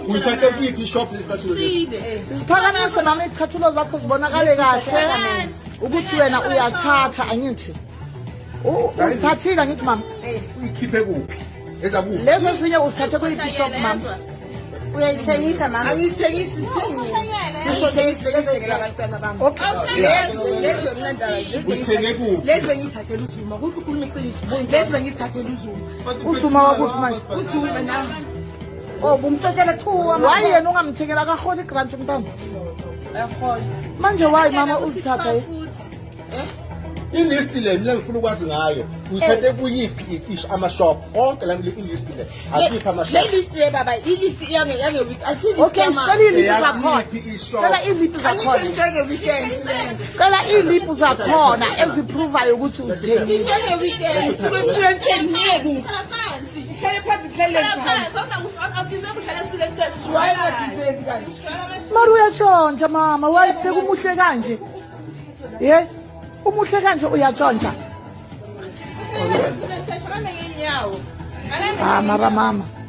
Uthathe kuyiphi ishop lesicathulo lesi? Siphakamise mama izicathulo zakho zibonakale kahle ukuthi wena uyathatha angithi. Usithathile angithi mama. Uyikhiphe kuphi? Ezakuphi? Lezo ezinye usithathe kuyiphi shop mama? Uyayithengisa mama. Angiyithengisi Ngisho lezekela abantwana bami. Okay. Lezo mnandala. Uthenge kuphi? Lezo ngithathela uzuma. Kuhle ukhuluma iqiniso. Lezo ngithathela uzuma. Usuma wakuphi manje? Uzuma nami. Oh, kumtshotshela 2 Why yena ungamthengela akaholi grant umntana? Ayaholi. Manje why mama uzithatha? Ilist le mina ngifuna ukwazi ngayo. Uthathe kuyiphi ama-shop? Onke la ilist le. Akuphi ama-shop? Le list le baba, ilist yange week. Asili Okay, sicela ilipu zakhona. ishop? Cela ilipu zakhona. Angisho weekend. Cela ilipu zakhona eziprovayo ukuthi uthengile. Yange weekend. Sikuye ngiyeni. Hlale phansi hlale phansi. Why not deserve kanti? Mara uyatshontsha mama, wayibheka umuhle kanje. Ye? Umuhle kanje uyatshontsha. Ah, mara mama.